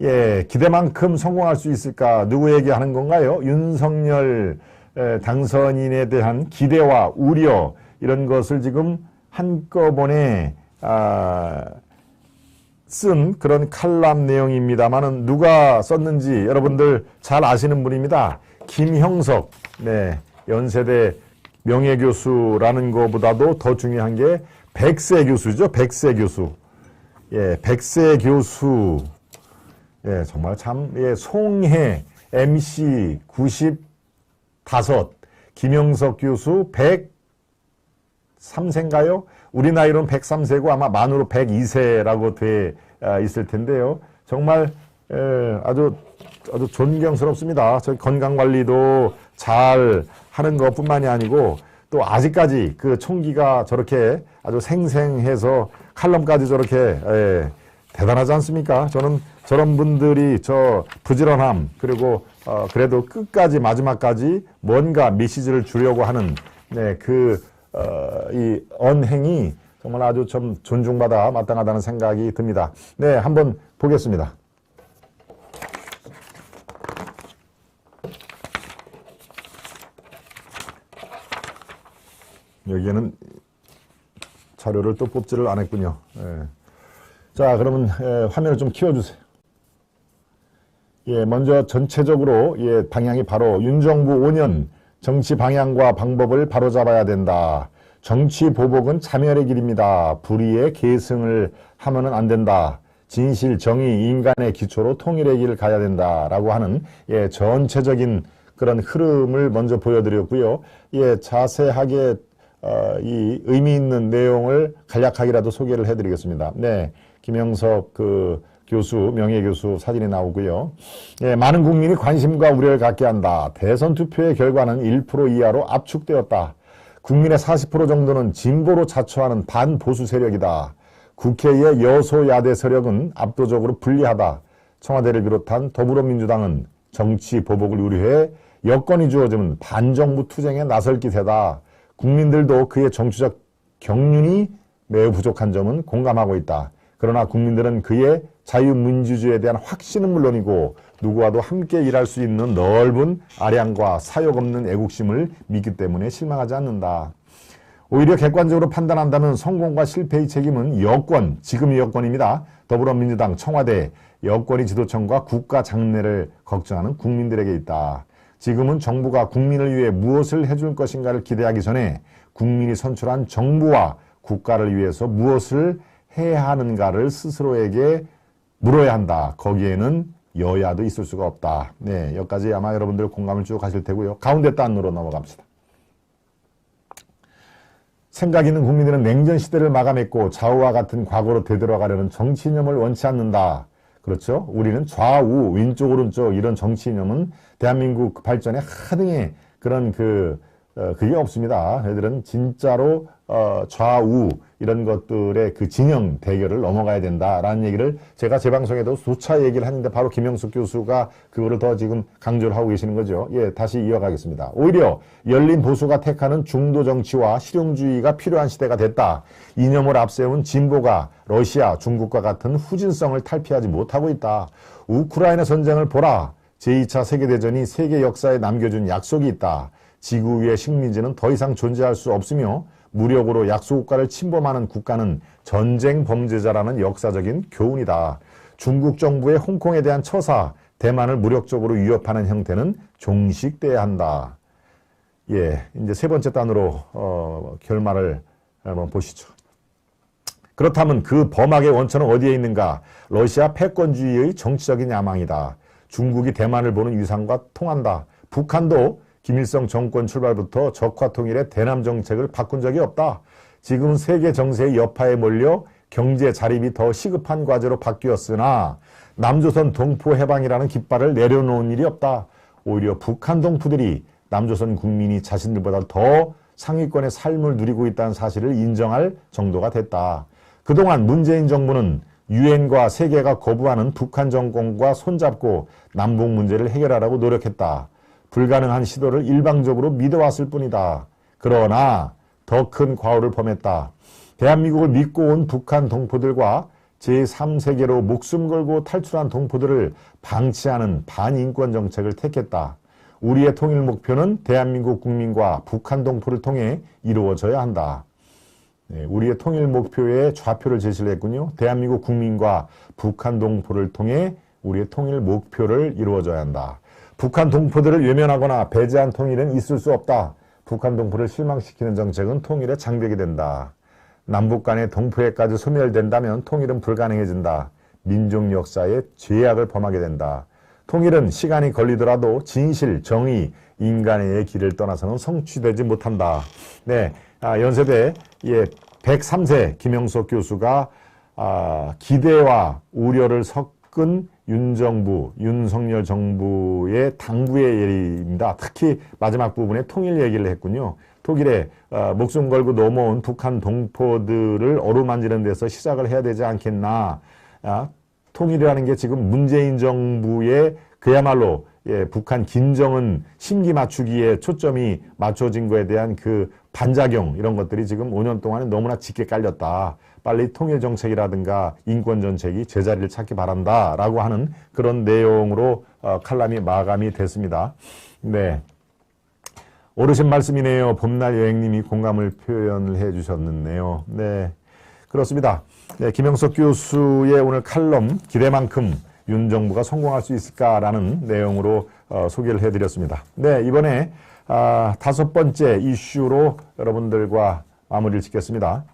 예, 기대만큼 성공할 수 있을까? 누구에게 하는 건가요? 윤석열 당선인에 대한 기대와 우려 이런 것을 지금 한꺼번에 쓴 그런 칼럼 내용입니다만은 누가 썼는지 여러분들 잘 아시는 분입니다. 김형석, 네, 연세대 명예교수라는 것보다도 더 중요한 게 백세 교수죠. 백세 교수. 예, 백세 교수. 예, 정말 참, 예, 송해 MC 95, 김형석 교수 103세인가요? 우리 나이로는 103세고 아마 만으로 102세라고 돼 있을 텐데요. 정말 아주 존경스럽습니다. 저 건강관리도 잘 하는 것뿐만이 아니고 또 아직까지 그 총기가 저렇게 아주 생생해서 칼럼까지 저렇게 대단하지 않습니까? 저는 저런 분들이 저 부지런함 그리고 그래도 끝까지 마지막까지 뭔가 메시지를 주려고 하는 이 언행이 정말 아주 좀 존중받아 마땅하다는 생각이 듭니다. 네, 한번 보겠습니다. 여기에는 자료를 또 뽑지를 않았군요. 예. 자, 그러면 화면을 좀 키워주세요. 예, 먼저 전체적으로 방향이 바로 윤정부 5년 정치 방향과 방법을 바로잡아야 된다. 정치 보복은 자멸의 길입니다. 불의의 계승을 하면은 안 된다. 진실, 정의, 인간의 기초로 통일의 길을 가야 된다라고 하는 전체적인 그런 흐름을 먼저 보여드렸고요. 자세하게 이 의미 있는 내용을 간략하게라도 소개를 해드리겠습니다. 네, 김형석 교수, 명예교수 사진이 나오고요. 많은 국민이 관심과 우려를 갖게 한다. 대선 투표의 결과는 1% 이하로 압축되었다. 국민의 40% 정도는 진보로 자처하는 반보수 세력이다. 국회의 여소야대 세력은 압도적으로 불리하다. 청와대를 비롯한 더불어민주당은 정치 보복을 우려해 여건이 주어지면 반정부 투쟁에 나설 기세다. 국민들도 그의 정치적 경륜이 매우 부족한 점은 공감하고 있다. 그러나 국민들은 그의 자유민주주의에 대한 확신은 물론이고 누구와도 함께 일할 수 있는 넓은 아량과 사욕 없는 애국심을 믿기 때문에 실망하지 않는다. 오히려 객관적으로 판단한다면 성공과 실패의 책임은 여권, 지금의 여권입니다. 더불어민주당, 청와대, 여권의 지도층과 국가 장래를 걱정하는 국민들에게 있다. 지금은 정부가 국민을 위해 무엇을 해줄 것인가를 기대하기 전에 국민이 선출한 정부와 국가를 위해서 무엇을 해야 하는가를 스스로에게 물어야 한다. 거기에는 여야도 있을 수가 없다. 네, 여기까지 아마 여러분들 공감을 쭉 하실 테고요. 가운데 단으로 넘어갑시다. 생각 있는 국민들은 냉전 시대를 마감했고 좌우와 같은 과거로 되돌아가려는 정치 이념을 원치 않는다. 그렇죠? 우리는 좌우, 왼쪽, 오른쪽 이런 정치 이념은 대한민국 발전에 하등의 그런 그게 없습니다. 저희들은 진짜로 좌우 이런 것들의 그 진영 대결을 넘어가야 된다라는 얘기를 제가 제 방송에도 수차 얘기를 하는데 바로 김형석 교수가 그거를 더 지금 강조를 하고 계시는 거죠. 예, 다시 이어가겠습니다. 오히려 열린 보수가 택하는 중도 정치와 실용주의가 필요한 시대가 됐다. 이념을 앞세운 진보가 러시아, 중국과 같은 후진성을 탈피하지 못하고 있다. 우크라이나 전쟁을 보라. 제2차 세계대전이 세계 역사에 남겨준 약속이 있다. 지구 위의 식민지는 더 이상 존재할 수 없으며 무력으로 약소국가를 침범하는 국가는 전쟁 범죄자라는 역사적인 교훈이다. 중국 정부의 홍콩에 대한 처사, 대만을 무력적으로 위협하는 형태는 종식돼야 한다. 예, 이제 세 번째 단으로 결말을 한번 보시죠. 그렇다면 그 범악의 원천은 어디에 있는가? 러시아 패권주의의 정치적인 야망이다. 중국이 대만을 보는 위상과 통한다. 북한도 김일성 정권 출발부터 적화 통일의 대남 정책을 바꾼 적이 없다. 지금은 세계 정세의 여파에 몰려 경제 자립이 더 시급한 과제로 바뀌었으나 남조선 동포 해방이라는 깃발을 내려놓은 일이 없다. 오히려 북한 동포들이 남조선 국민이 자신들보다 더 상위권의 삶을 누리고 있다는 사실을 인정할 정도가 됐다. 그동안 문재인 정부는 유엔과 세계가 거부하는 북한 정권과 손잡고 남북 문제를 해결하라고 노력했다. 불가능한 시도를 일방적으로 믿어왔을 뿐이다. 그러나 더 큰 과오를 범했다. 대한민국을 믿고 온 북한 동포들과 제3세계로 목숨 걸고 탈출한 동포들을 방치하는 반인권 정책을 택했다. 우리의 통일 목표는 대한민국 국민과 북한 동포를 통해 이루어져야 한다. 네, 우리의 통일 목표에 좌표를 제시를 했군요. 대한민국 국민과 북한 동포를 통해 우리의 통일 목표를 이루어져야 한다. 북한 동포들을 외면하거나 배제한 통일은 있을 수 없다. 북한 동포를 실망시키는 정책은 통일의 장벽이 된다. 남북 간의 동포애까지 소멸된다면 통일은 불가능해진다. 민족 역사에 죄악을 범하게 된다. 통일은 시간이 걸리더라도 진실, 정의, 인간의 길을 떠나서는 성취되지 못한다. 네, 연세대 103세 김영석 교수가 기대와 우려를 섞은 윤석열 정부의 당부의 예입니다. 특히 마지막 부분에 통일 얘기를 했군요. 독일에 목숨 걸고 넘어온 북한 동포들을 어루만지는 데서 시작을 해야 되지 않겠나. 통일이라는 게 지금 문재인 정부의 그야말로 북한 김정은 심기 맞추기에 초점이 맞춰진 거에 대한 그 반작용 이런 것들이 지금 5년 동안에 너무나 짙게 깔렸다. 빨리 통일 정책이라든가 인권 정책이 제자리를 찾기 바란다라고 하는 그런 내용으로 칼럼이 마감이 됐습니다. 네. 어르신 말씀이네요. 봄날 여행님이 공감을 표현을 해 주셨는데요. 네. 그렇습니다. 네, 김영석 교수의 오늘 칼럼 기대만큼 윤 정부가 성공할 수 있을까라는 내용으로 소개를 해드렸습니다. 네, 이번에 5번째 이슈로 여러분들과 마무리를 짓겠습니다.